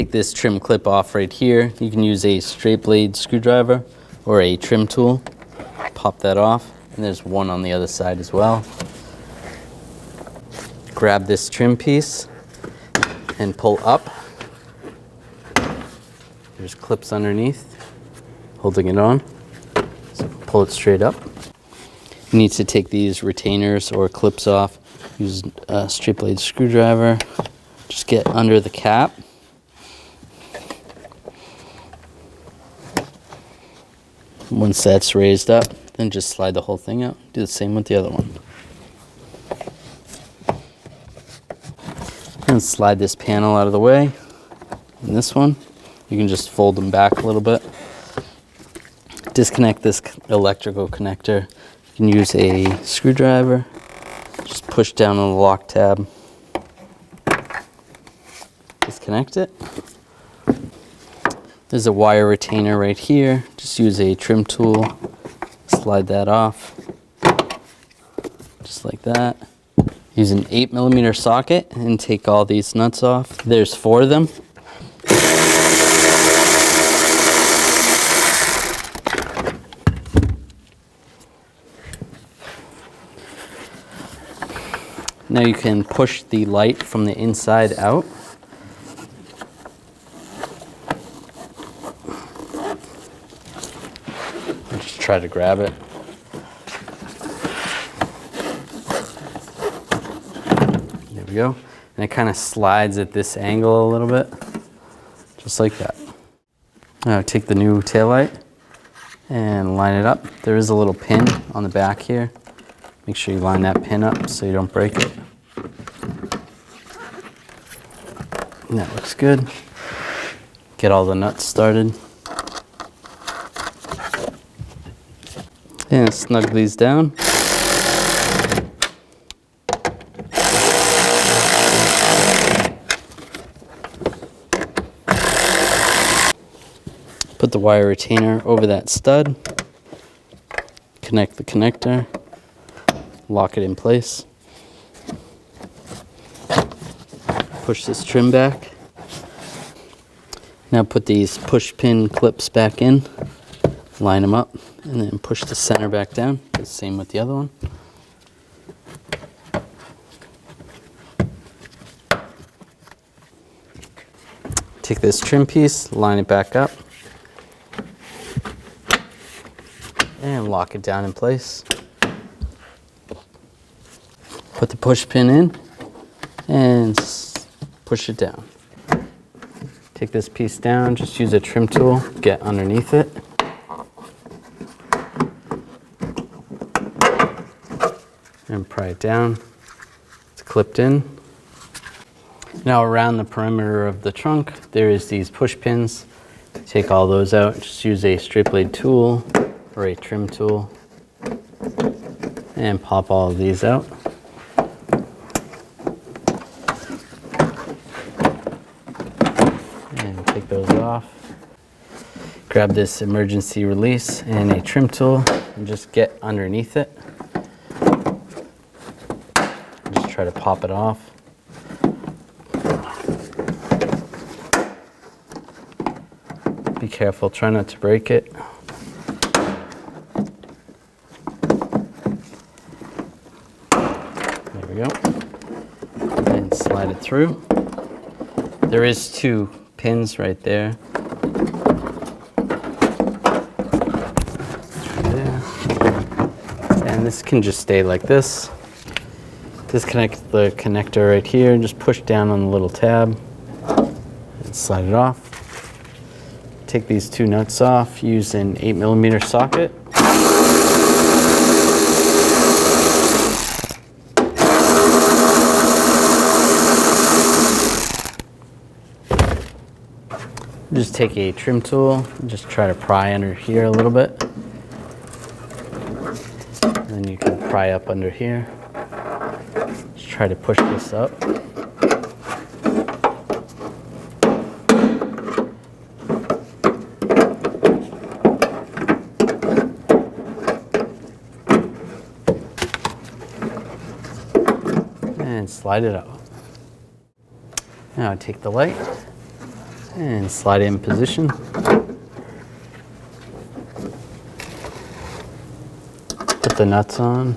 take this trim clip off right here. You can use a straight blade screwdriver or a trim tool. Pop that off, and there's one on the other side as well. Grab this trim piece and pull up. There's clips underneath holding it on, so pull it straight up. You need to take these retainers or clips off. Use a straight blade screwdriver. Just get under the cap. Once that's raised up, then just slide the whole thing out. Do the same with the other one. And slide this panel out of the way. And this one, you can just fold them back a little bit. Disconnect this electrical connector. You can use a screwdriver. Just push down on the lock tab. Disconnect it. There's a wire retainer right here. Just use a trim tool. Slide that off. Just like that. Use an 8mm socket and take all these nuts off. There's 4 of them. Now you can push the light from the inside out. And just try to grab it. There we go. And it kind of slides at this angle a little bit, just like that. Now take the new taillight and line it up. There is a little pin on the back here. Make sure you line that pin up so you don't break it. And that looks good. Get all the nuts started. And snug these down. Put the wire retainer over that stud. Connect the connector. Lock it in place. Push this trim back. Now put these push pin clips back in. Line them up and then push the center back down. The same with the other one. Take this trim piece, line it back up, and lock it down in place. Put the push pin in and push it down. Take this piece down, just use a trim tool, get underneath it. And pry it down. It's clipped in. Now around the perimeter of the trunk, there is these push pins. Take all those out, just use a straight blade tool or a trim tool and pop all of these out. Take those off. Grab this emergency release and a trim tool and just get underneath it. Just try to pop it off. Be careful, try not to break it. There we go. And slide it through. There is 2 pins right there. And this can just stay like this. Disconnect the connector right here and just push down on the little tab and slide it off. Take these 2 nuts off, use an 8mm socket. Just take a trim tool and just try to pry under here a little bit. And then you can pry up under here. Just try to push this up. And slide it out. Now I take the light And slide it in position. Put the nuts on.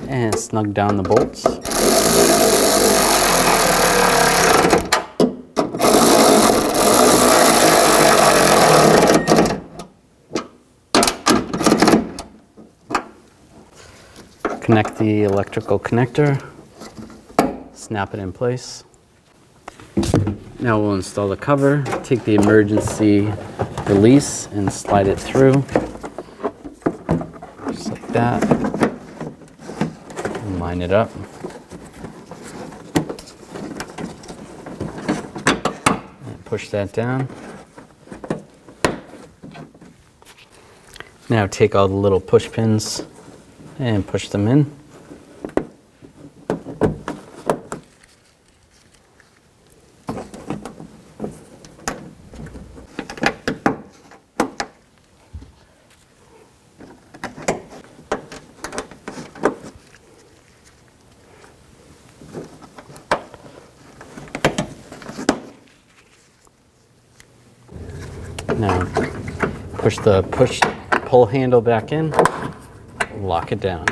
And snug down the bolts. Connect the electrical connector, snap it in place. Now we'll install the cover, take the emergency release and slide it through, just like that, and line it up. And push that down. Now take all the little push pins and push them in. Now push the pull handle back in, lock it down.